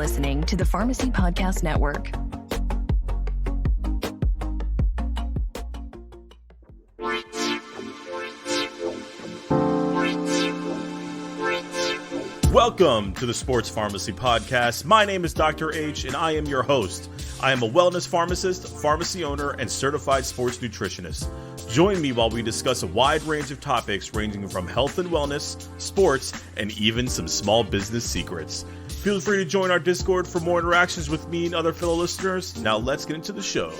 listening to the Pharmacy Podcast Network. Welcome to the Sports Pharmacy Podcast. My name is Dr. H, and I am your host. I am a wellness pharmacist, pharmacy owner, and certified sports nutritionist. Join me while we discuss a wide range of topics ranging from health and wellness, sports, and even some small business secrets. Feel free to join our Discord for more interactions with me and other fellow listeners. Now let's get into the show.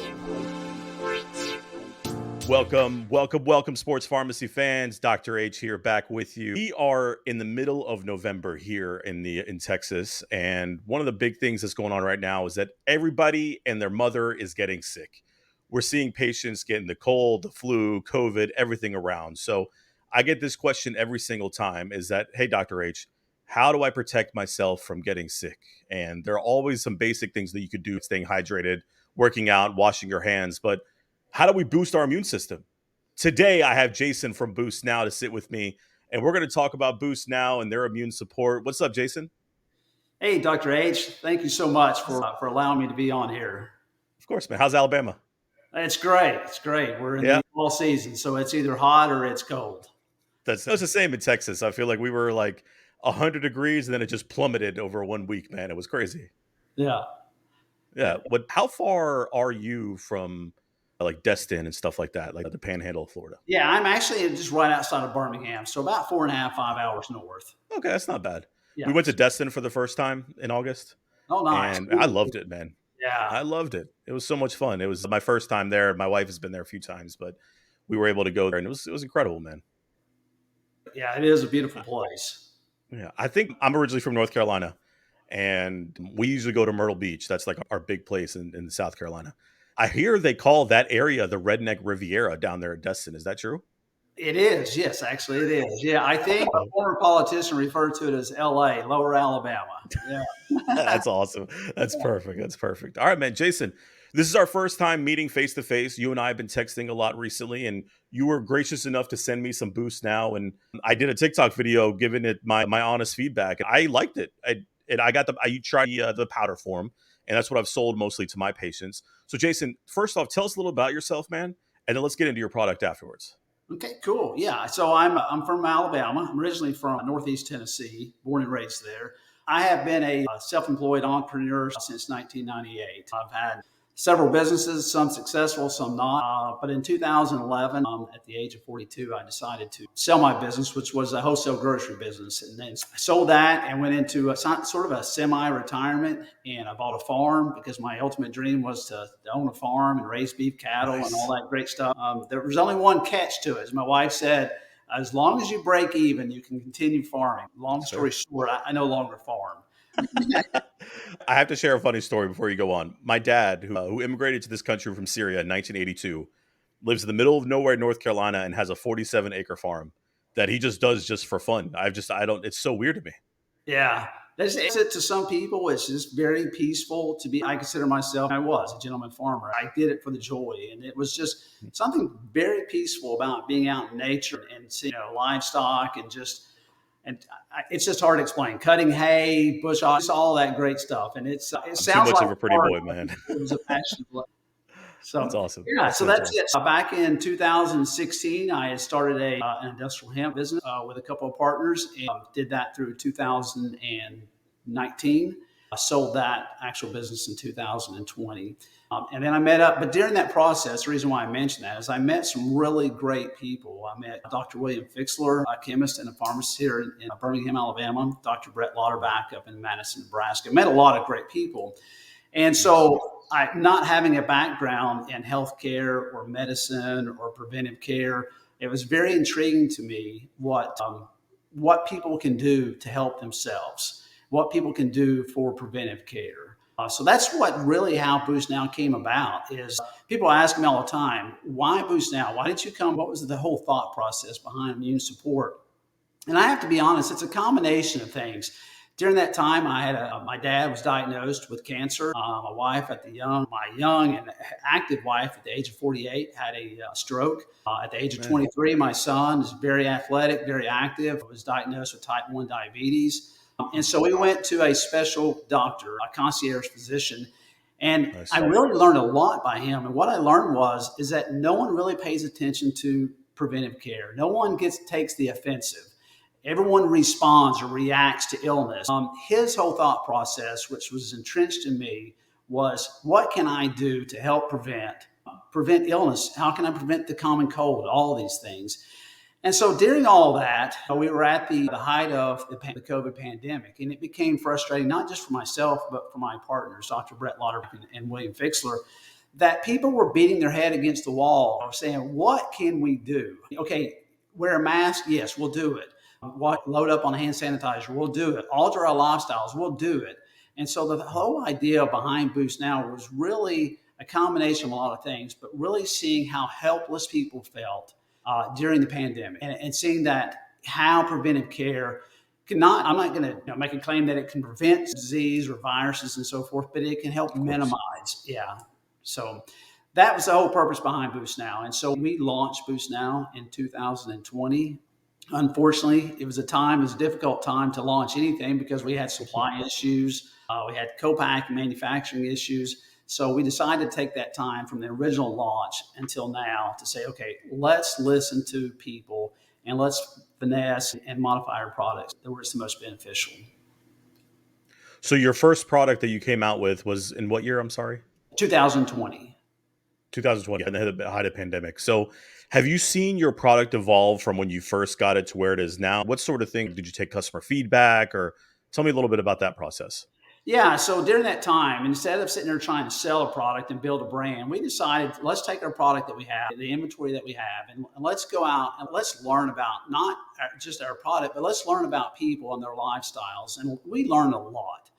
Welcome, sports pharmacy fans. Dr. H here back with you. We are in the middle of November here in Texas, and one of the big things that's going on right now is that everybody and their mother is getting sick. We're seeing patients getting the cold, the flu, COVID, everything around. So I get this question every single time is that, hey, Dr. H, how do I protect myself from getting sick? And there are always some basic things that you could do, staying hydrated, working out, washing your hands, but how do we boost our immune system? Today, I have Jason from BoostNOW to sit with me, and we're going to talk about BoostNOW and their immune support. What's up, Jason? Hey, Dr. H. Thank you so much for allowing me to be on here. Of course, man. How's Alabama? It's great. It's great. We're in the fall season, so it's either hot or it's cold. That's the same in Texas. I feel like we were like 100 degrees, and then it just plummeted over 1 week, man. It was crazy. Yeah. But how far are you from like Destin and stuff like that, like the Panhandle of Florida? Yeah, I'm actually just right outside of Birmingham, so about 4.5, 5 hours north. Okay, that's not bad. Yeah. We went to Destin for the first time in August. Oh, nice. And I loved it, man. Yeah. I loved it. It was so much fun. It was my first time there. My wife has been there a few times, but we were able to go there, and it was incredible, man. Yeah, it is a beautiful place. Yeah, I think I'm originally from North Carolina, and we usually go to Myrtle Beach. That's like our big place in South Carolina. I hear they call that area the Redneck Riviera down there at Destin. Is that true? It is. Yes, actually it is. Yeah, I think a former politician referred to it as LA, Lower Alabama. Yeah. That's awesome. That's perfect. All right, man. Jason, this is our first time meeting face to face. You and I have been texting a lot recently, and you were gracious enough to send me some BoostNOW. And I did a TikTok video giving it my honest feedback. I liked it. I tried the powder form, and that's what I've sold mostly to my patients. So Jason, first off, tell us a little about yourself, man, and then let's get into your product afterwards. Okay, cool. Yeah. So I'm from Alabama. I'm originally from Northeast Tennessee, born and raised there. I have been a self-employed entrepreneur since 1998. I've had several businesses, some successful, some not. But in 2011, at the age of 42, I decided to sell my business, which was a wholesale grocery business. And then I sold that and went into sort of a semi-retirement. And I bought a farm because my ultimate dream was to own a farm and raise beef cattle and all that great stuff. There was only one catch to it. As my wife said, as long as you break even, you can continue farming. Long story short, I no longer farm. I have to share a funny story before you go on. My dad, who immigrated to this country from Syria in 1982, lives in the middle of nowhere, North Carolina, and has a 47-acre farm that he just does just for fun. It's so weird to me. Yeah. To some people, it's just very peaceful to be. I consider myself, I was a gentleman farmer. I did it for the joy. And it was just something very peaceful about being out in nature and seeing livestock and it's just hard to explain. Cutting hay, bush hog, all that great stuff. And it sounds too much like of a pretty boy, man. It was a passion. So that's awesome. Yeah, so that's it. Back in 2016, I had started an industrial hemp business with a couple of partners, and did that through 2019. I sold that actual business in 2020. And then I but during that process, the reason why I mentioned that is I met some really great people. I met Dr. William Fixler, a chemist and a pharmacist here in Birmingham, Alabama, Dr. Brett Lauterbach up in Madison, Nebraska. Met a lot of great people. And so not having a background in healthcare or medicine or preventive care, it was very intriguing to me what people can do to help themselves, what people can do for preventive care. So that's what really how BoostNOW came about. Is people ask me all the time, why BoostNOW? Why did you come? What was the whole thought process behind immune support? And I have to be honest, it's a combination of things. During that time, I had my dad was diagnosed with cancer. My wife, my young and active wife, at the age of 48, had a stroke. At the age of 23, my son is very athletic, very active. Was diagnosed with type 1 diabetes. And so we went to a special doctor, a concierge physician, and Nice. I really learned a lot by him. And what I learned is that no one really pays attention to preventive care. No one takes the offensive. Everyone responds or reacts to illness. His whole thought process, which was entrenched in me, was what can I do to help prevent illness? How can I prevent the common cold? All these things. And so during all that, we were at the height of the COVID pandemic, and it became frustrating, not just for myself, but for my partners, Dr. Brett Lauterbach and William Fixler, that people were beating their head against the wall, saying, what can we do? Okay, wear a mask? Yes, we'll do it. Load up on hand sanitizer? We'll do it. Alter our lifestyles? We'll do it. And so the whole idea behind BoostNOW was really a combination of a lot of things, but really seeing how helpless people felt during the pandemic, and seeing that how preventive care cannot, I'm not going to make a claim that it can prevent disease or viruses and so forth, but it can help minimize. Yeah. So that was the whole purpose behind BoostNOW. And so we launched BoostNOW in 2020. Unfortunately, it was a difficult time to launch anything because we had supply issues. We had co-pack manufacturing issues. So we decided to take that time from the original launch until now to say, okay, let's listen to people and let's finesse and modify our products that were the most beneficial. So your first product that you came out with was in what year? I'm sorry. 2020. 2020, and the height of pandemic. So have you seen your product evolve from when you first got it to where it is now? What sort of thing did you take customer feedback, or tell me a little bit about that process? Yeah, so during that time, instead of sitting there trying to sell a product and build a brand, we decided let's take our product that we have, the inventory that we have, and let's go out and let's learn about not just our product, but let's learn about people and their lifestyles. And we learned a lot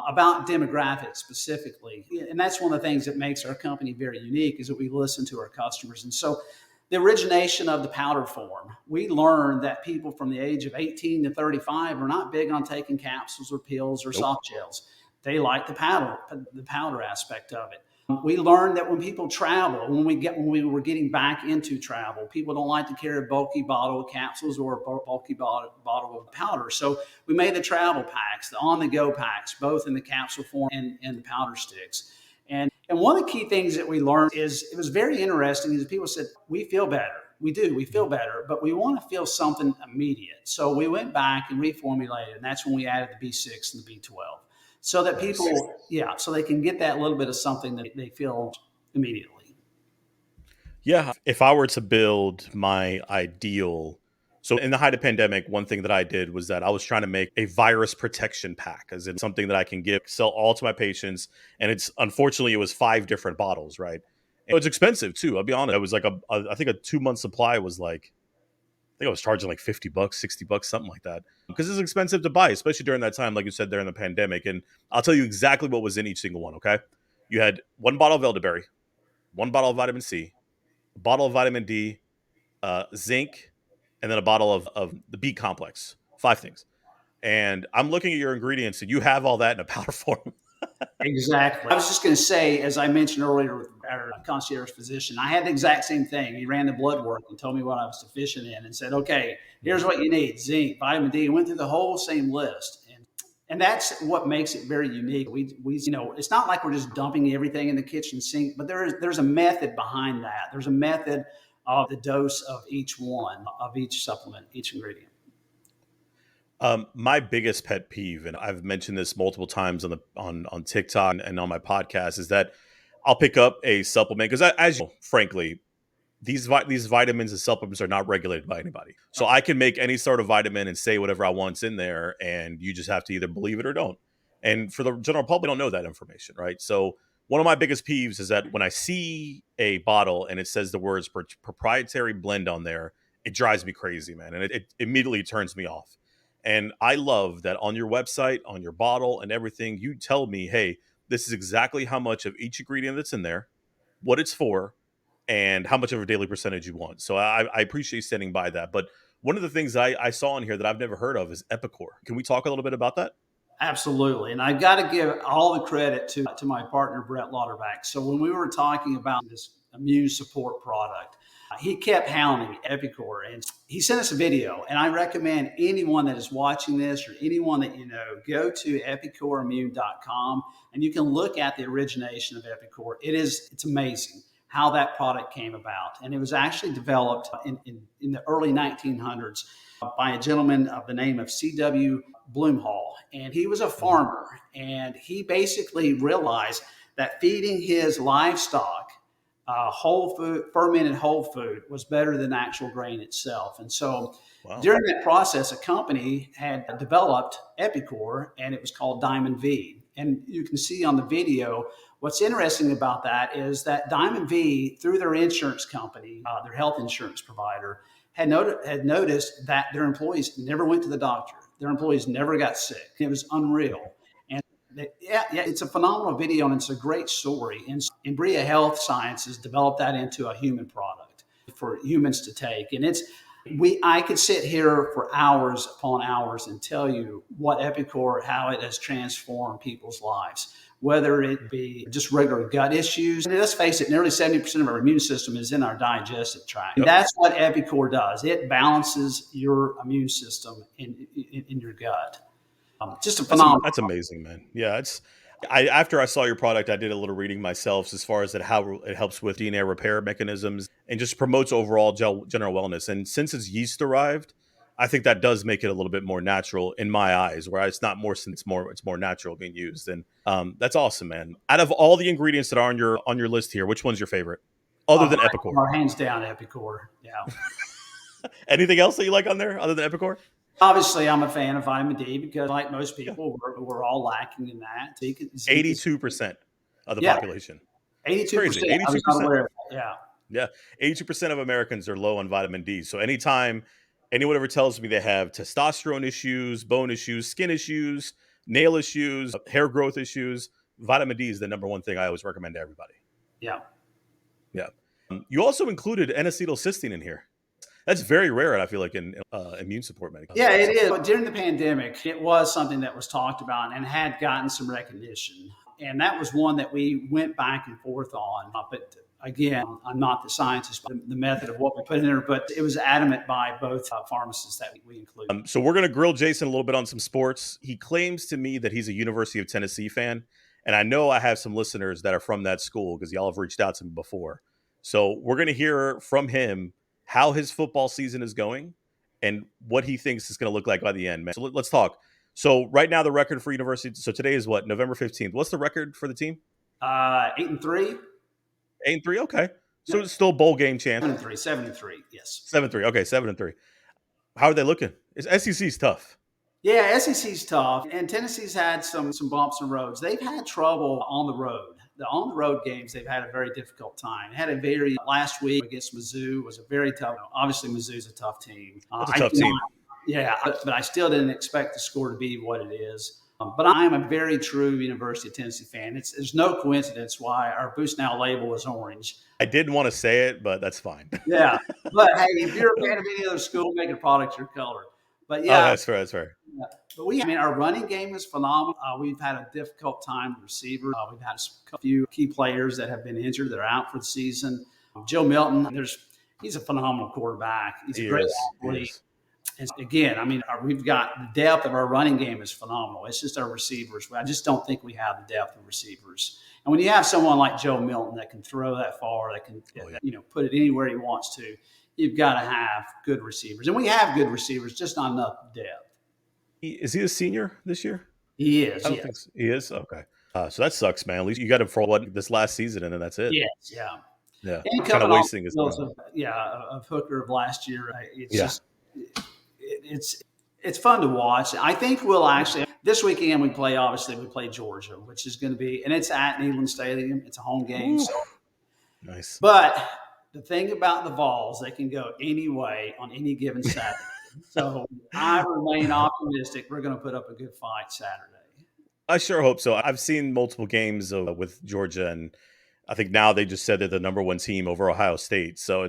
about demographics specifically. And that's one of the things that makes our company very unique is that we listen to our customers. And so the origination of the powder form, we learned that people from the age of 18 to 35 are not big on taking capsules or pills or soft gels. They like the powder aspect of it. We learned that when people travel, when we were getting back into travel, people don't like to carry a bulky bottle of capsules or a bulky bottle of powder. So we made the travel packs, the on-the-go packs, both in the capsule form and the powder sticks. And one of the key things that we learned is it was very interesting is people said, we feel better. We feel better, but we want to feel something immediate. So we went back and reformulated, and that's when we added the B6 and the B12. So that people, so they can get that little bit of something that they feel immediately. Yeah. If I were to build my ideal, so in the height of pandemic, one thing that I did was that I was trying to make a virus protection pack, as in something that I can sell all to my patients. And unfortunately, it was 5 different bottles, right? And it's expensive too. I'll be honest. It was like I think a 2-month supply was like, I think I was charging like $50, $60, something like that. Because it's expensive to buy, especially during that time, like you said, during the pandemic. And I'll tell you exactly what was in each single one, okay? You had 1 bottle of elderberry, 1 bottle of vitamin C, a bottle of vitamin D, zinc, and then a bottle of the B complex. 5 things. And I'm looking at your ingredients, and you have all that in a powder form. Exactly. I was just going to say, as I mentioned earlier with our concierge physician, I had the exact same thing. He ran the blood work and told me what I was deficient in and said, okay, here's what you need: zinc, vitamin D, and went through the whole same list. And that's what makes it very unique. We it's not like we're just dumping everything in the kitchen sink, but there's a method behind that. There's a method of the dose of each one, of each supplement, each ingredient. My biggest pet peeve, and I've mentioned this multiple times on TikTok and on my podcast, is that I'll pick up a supplement because, as you know, frankly, these vitamins and supplements are not regulated by anybody. So I can make any sort of vitamin and say whatever I want's in there, and you just have to either believe it or don't. And for the general public, they don't know that information, right? So one of my biggest peeves is that when I see a bottle and it says the words proprietary blend on there, it drives me crazy, man, and it immediately turns me off. And I love that on your website, on your bottle and everything, you tell me, hey, this is exactly how much of each ingredient that's in there, what it's for, and how much of a daily percentage you want. So I appreciate standing by that. But one of the things I saw in here that I've never heard of is Epicor. Can we talk a little bit about that? Absolutely. And I've got to give all the credit to my partner, Brett Lauterbach. So when we were talking about this immune support product, He kept hounding Epicor, and he sent us a video. And I recommend anyone that is watching this or anyone that you know, go to epicorimmune.com and you can look at the origination of Epicor. It's amazing how that product came about. And it was actually developed in the early 1900s by a gentleman of the name of C.W. Bloomhall. And he was a farmer, and he basically realized that feeding his livestock whole food, fermented whole food, was better than actual grain itself. And so during that process, a company had developed Epicor, and it was called Diamond V. And you can see on the video, what's interesting about that is that Diamond V, through their insurance company, their health insurance provider, had noticed that their employees never went to the doctor. Their employees never got sick. It was unreal. Yeah, it's a phenomenal video, and it's a great story. And Embria Health Sciences developed that into a human product for humans to take. And I could sit here for hours upon hours and tell you what Epicor, how it has transformed people's lives, whether it be just regular gut issues. And let's face it, nearly 70% of our immune system is in our digestive tract. Yep. That's what Epicor does. It balances your immune system in your gut. Just a phenomenal. That's amazing, man. Yeah, after I saw your product, I did a little reading myself as far as how it helps with DNA repair mechanisms and just promotes overall general wellness. And since it's yeast derived, I think that does make it a little bit more natural in my eyes, where it's not more, it's more natural being used. And that's awesome, man. Out of all the ingredients that are on your list here, which one's your favorite, other than Epicor? Hands down, Epicor. Yeah. Anything else that you like on there other than Epicor? Obviously, I'm a fan of vitamin D because, like most people, we're all lacking in that. 82% of the population. 82%. 82%. Yeah. Yeah. 82% of Americans are low on vitamin D. So anytime anyone ever tells me they have testosterone issues, bone issues, skin issues, nail issues, hair growth issues, vitamin D is the number one thing I always recommend to everybody. Yeah. Yeah. You also included N-acetylcysteine in here. That's very rare, I feel like, in immune support medication. Yeah, it is. But during the pandemic, it was something that was talked about and had gotten some recognition. And that was one that we went back and forth on. But again, I'm not the scientist, but the method of what we put in there. But it was adamant by both pharmacists that we included. So we're going to grill Jason a little bit on some sports. He claims to me that he's a University of Tennessee fan. And I know I have some listeners that are from that school because y'all have reached out to me before. So we're going to hear from him how his football season is going and what he thinks is going to look like by the end, man. So let's talk. So right now the record for University, so today is what, November 15th. What's the record for the team? 8-3. 8-3, okay. So it's still bowl game chance. 7-3, yes. 7-3, okay, 7-3. How are they looking? SEC's tough. Yeah, SEC's tough, and Tennessee's had some bumps and roads. They've had trouble on the road. The on-the-road games, they've had a very difficult time. Last week against Mizzou was a very tough. Obviously, Mizzou's a tough team. It's a tough team. But I still didn't expect the score to be what it is. But I am a very true University of Tennessee fan. There's no coincidence why our BoostNOW label is orange. I didn't want to say it, but that's fine. Yeah, but hey, if you're a fan of any other school, make a product your color. But yeah, that's fair. Yeah. But our running game is phenomenal. We've had a difficult time with receivers. We've had a few key players that have been injured. They're out for the season. Joe Milton, he's a phenomenal quarterback. He's a great athlete. And again, we've got the depth of our running game is phenomenal. It's just our receivers. I just don't think we have the depth of receivers. And when you have someone like Joe Milton that can throw that far, that can put it anywhere he wants to, you've got to have good receivers. And we have good receivers, just not enough depth. Is he a senior this year? He is. I don't think so. He is? Okay. So that sucks, man. At least you got him for this last season, and then that's it. Yes, yeah. Yeah. And kind of wasting his time. Of Hooker of last year. It's fun to watch. I think we'll actually this weekend we play Georgia, which is going to be, and it's at Neyland Stadium. It's a home game. So. Nice. But the thing about the Vols, they can go any way on any given Saturday. So I remain optimistic. We're going to put up a good fight Saturday. I sure hope so. I've seen multiple games with Georgia, and I think now they just said they're the number one team over Ohio State. So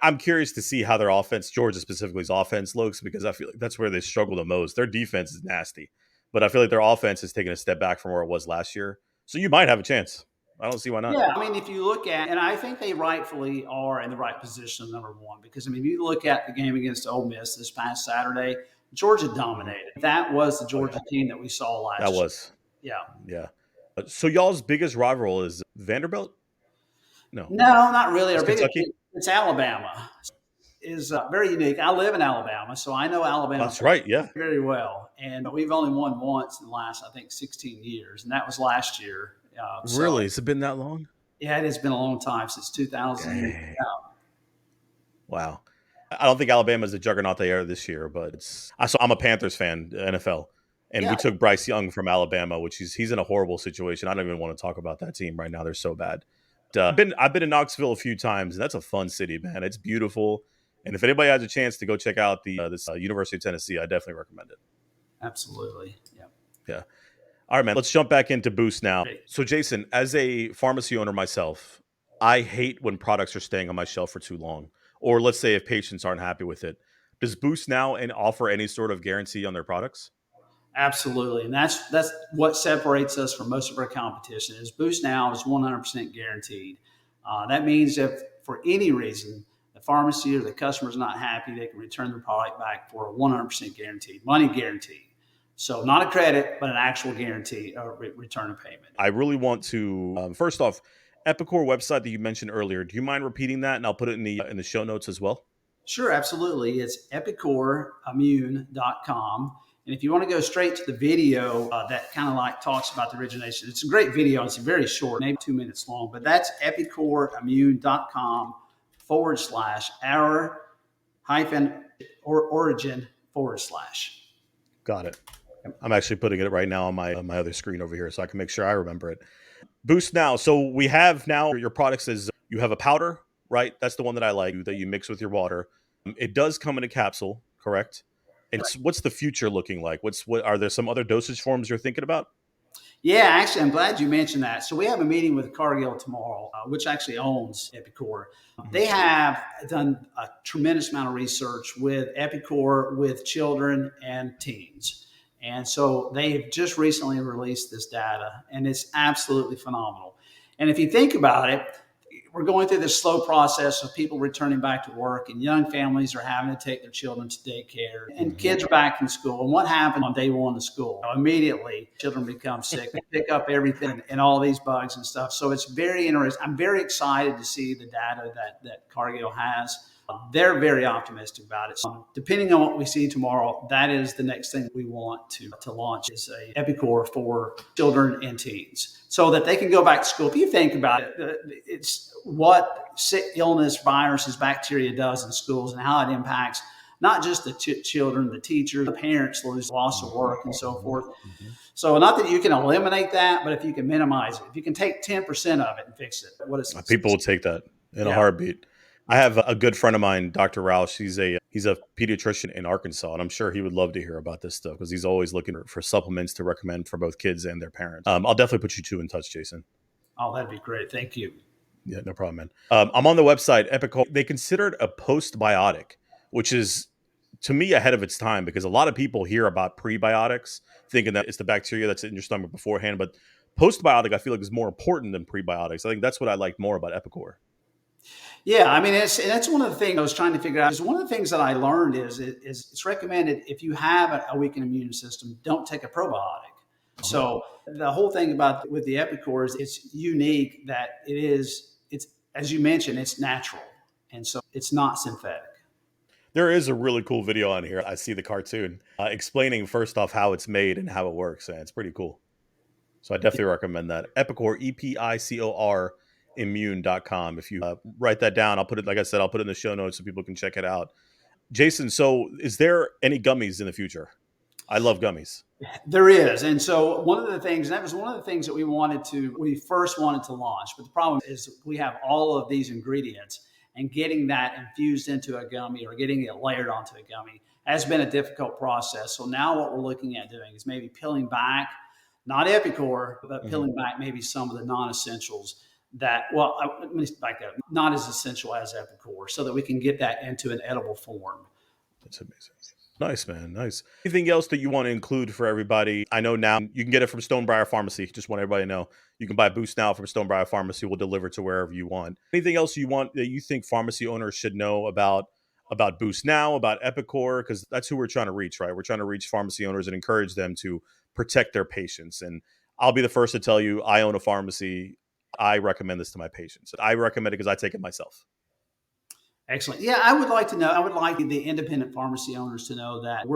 I'm curious to see how their offense, Georgia specifically's offense, looks, because I feel like that's where they struggle the most. Their defense is nasty, but I feel like their offense has taken a step back from where it was last year. So you might have a chance. I don't see why not. Yeah, I mean, if you look at, and I think they rightfully are in the right position of number one, because I mean, if you look at the game against Ole Miss this past Saturday, Georgia Mhm. dominated. That was the Oh yeah, Georgia team that we saw that last year. was Yeah. yeah. So y'all's biggest rival is Vanderbilt? No, No, not really. it's Our biggest, Kentucky. it's Alabama. Is very unique. I live in Alabama, so I know Alabama That's right. Yeah, very well. And we've only won once in the last, I think, 16 years, and that was last year. really. Has it been that long? Yeah, it has been a long time since 2000. Dang. Wow. I don't think Alabama's the juggernaut they are this year, but I'm a Panthers fan, NFL, and Yeah, we took Bryce Young from Alabama, which he's in a horrible situation. I don't even want to talk about that team right now. They're so bad. I've been in Knoxville a few times, and that's a fun city, man. It's beautiful, and if anybody has a chance to go check out the this University of Tennessee, I definitely recommend it. absolutely. Yeah. Yeah. All right, man. Let's jump back into Boost now. Great. So, Jason, as a pharmacy owner myself, I hate when products are staying on my shelf for too long, or let's say if patients aren't happy with it. Does Boost now and offer any sort of guarantee on their products? Absolutely, and that's what separates us from most of our competition. Is BoostNOW is 100% guaranteed. That means if for any reason the pharmacy or the customer is not happy, they can return the product back for a 100% guaranteed, money guaranteed. So not a credit, but an actual guarantee of return of payment. I really want to first off, Epicor website that you mentioned earlier. Do you mind repeating that, and I'll put it in the show notes as well. Sure, absolutely. It's epicorimmune.com. And if you want to go straight to the video that kind of like talks about the origination, it's a great video. It's very short, maybe 2 minutes long, but that's epicorimmune.com /our hyphen or origin /. Got it. I'm actually putting it right now on my other screen over here, so I can make sure I remember it. Boost now. So we have now your products is you have a powder, right? That's the one that I like that you mix with your water. It does come in a capsule, correct? And what's the future looking like? What are there some other dosage forms you're thinking about? Yeah, actually, I'm glad you mentioned that. So we have a meeting with Cargill tomorrow, which actually owns Epicor. They have done a tremendous amount of research with Epicor, with children and teens. And so they've just recently released this data, and it's absolutely phenomenal. And if you think about it, we're going through this slow process of people returning back to work, and young families are having to take their children to daycare, and kids are back in school. And what happened on day one of school? Immediately, children become sick. They pick up everything and all these bugs and stuff. So it's very interesting. I'm very excited to see the data that Cargill has. They're very optimistic about it. So depending on what we see tomorrow, that is the next thing we want to launch is a Epicor for children and teens so that they can go back to school. If you think about it, it's what sick illness, viruses, bacteria does in schools and how it impacts not just the children, the teachers, the parents lose loss of work and so forth. So not that you can eliminate that, but if you can minimize it, if you can take 10% of it and fix it, what is People will take that in a Yeah. heartbeat. I have a good friend of mine, Dr. Roush. He's a pediatrician in Arkansas, and I'm sure he would love to hear about this stuff because he's always looking for supplements to recommend for both kids and their parents. I'll definitely put you two in touch, Jason. Oh, that'd be great. Thank you. Yeah, no problem, man. I'm on the website, Epico. They consider it a postbiotic, which is, to me, ahead of its time because a lot of people hear about prebiotics thinking that it's the bacteria that's in your stomach beforehand. But postbiotic, I feel like, is more important than prebiotics. I think that's what I like more about Epicor. Yeah, I mean, that's one of the things I was trying to figure out. Is one of the things that I learned is it's recommended if you have a weakened immune system, don't take a probiotic. So the whole thing about with the Epicor is it's unique that it's as you mentioned, it's natural, and so it's not synthetic. There is a really cool video on here. I see the cartoon explaining first off how it's made and how it works, and it's pretty cool. So I definitely recommend that. Epicor, EPICOR immune.com. If you write that down, I'll put it, like I said, I'll put it in the show notes so people can check it out. Jason, so is there any gummies in the future? I love gummies. There is. And so one of the things, that was one of the things that we first wanted to launch. But the problem is we have all of these ingredients and getting that infused into a gummy or getting it layered onto a gummy has been a difficult process. So now what we're looking at doing is maybe peeling back, not Epicor, but peeling back maybe some of the non-essentials that, well, let me back up, not as essential as Epicor so that we can get that into an edible form. That's amazing. Nice, man. Nice. Anything else that you want to include for everybody? I know now you can get it from Stonebriar Pharmacy. Just want everybody to know you can buy BoostNOW from Stonebriar Pharmacy. We'll deliver to wherever you want. Anything else you want that you think pharmacy owners should know about BoostNOW, about Epicor? Because that's who we're trying to reach, right? We're trying to reach pharmacy owners and encourage them to protect their patients. And I'll be the first to tell you, I own a pharmacy. I recommend this to my patients. I recommend it because I take it myself. Excellent. Yeah, I would like the independent pharmacy owners to know that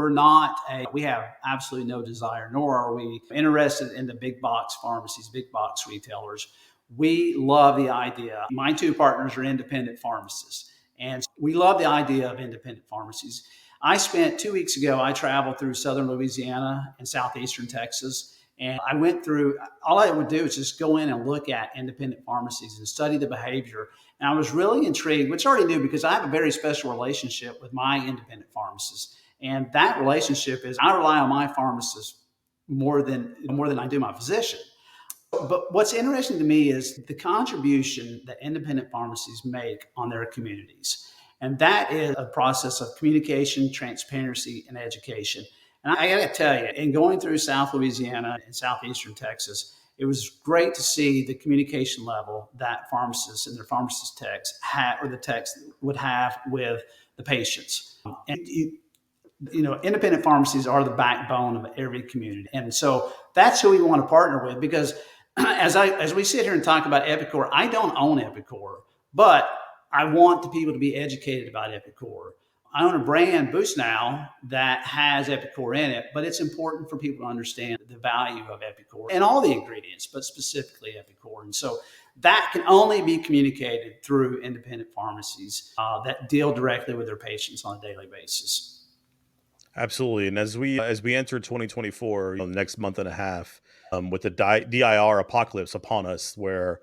we have absolutely no desire, nor are we interested in the big box pharmacies, big box retailers. We love the idea. My two partners are independent pharmacists, and we love the idea of independent pharmacies. I spent 2 weeks ago, I traveled through southern Louisiana and southeastern Texas. And I went through, all I would do is just go in and look at independent pharmacies and study the behavior. And I was really intrigued, which I already knew because I have a very special relationship with my independent pharmacists. And that relationship is I rely on my pharmacist more than I do my physician. But what's interesting to me is the contribution that independent pharmacies make on their communities. And that is a process of communication, transparency, and education. And I got to tell you, in going through South Louisiana and southeastern Texas, it was great to see the communication level that pharmacists and their pharmacist techs would have with the patients. And independent pharmacies are the backbone of every community, and so that's who we want to partner with. Because as we sit here and talk about Epicor, I don't own Epicor, but I want the people to be educated about Epicor. I own a brand, BoostNOW, that has Epicor in it, but it's important for people to understand the value of Epicor and all the ingredients, but specifically Epicor. And so that can only be communicated through independent pharmacies that deal directly with their patients on a daily basis. Absolutely. And as we enter 2024, the next month and a half, with the DIR apocalypse upon us, where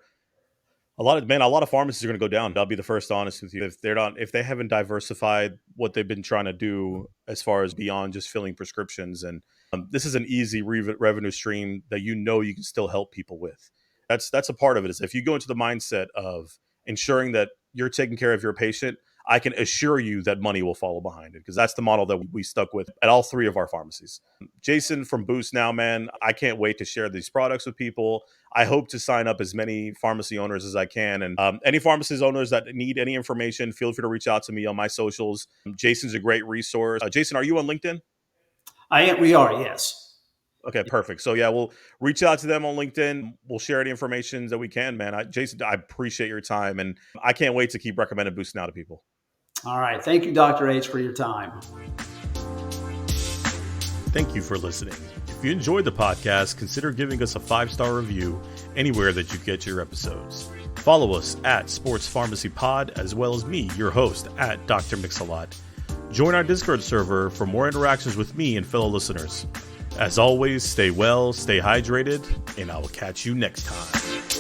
a lot of pharmacies are going to go down. I'll be the first to honest with you. If they haven't diversified what they've been trying to do as far as beyond just filling prescriptions, and this is an easy revenue stream that you can still help people with. That's a part of it. Is if you go into the mindset of ensuring that you're taking care of your patient, I can assure you that money will follow behind it, because that's the model that we stuck with at all three of our pharmacies. Jason from BoostNOW, man, I can't wait to share these products with people. I hope to sign up as many pharmacy owners as I can. And any pharmacy owners that need any information, feel free to reach out to me on my socials. Jason's a great resource. Jason, are you on LinkedIn? We are, yes. Okay, perfect. So yeah, we'll reach out to them on LinkedIn. We'll share any information that we can, man. Jason, I appreciate your time, and I can't wait to keep recommending BoostNOW to people. All right. Thank you, Dr. H, for your time. Thank you for listening. If you enjoyed the podcast, consider giving us a 5-star review anywhere that you get your episodes. Follow us at Sports Pharmacy Pod, as well as me, your host, at Dr. Mix-a-Lot. Join our Discord server for more interactions with me and fellow listeners. As always, stay well, stay hydrated, and I will catch you next time.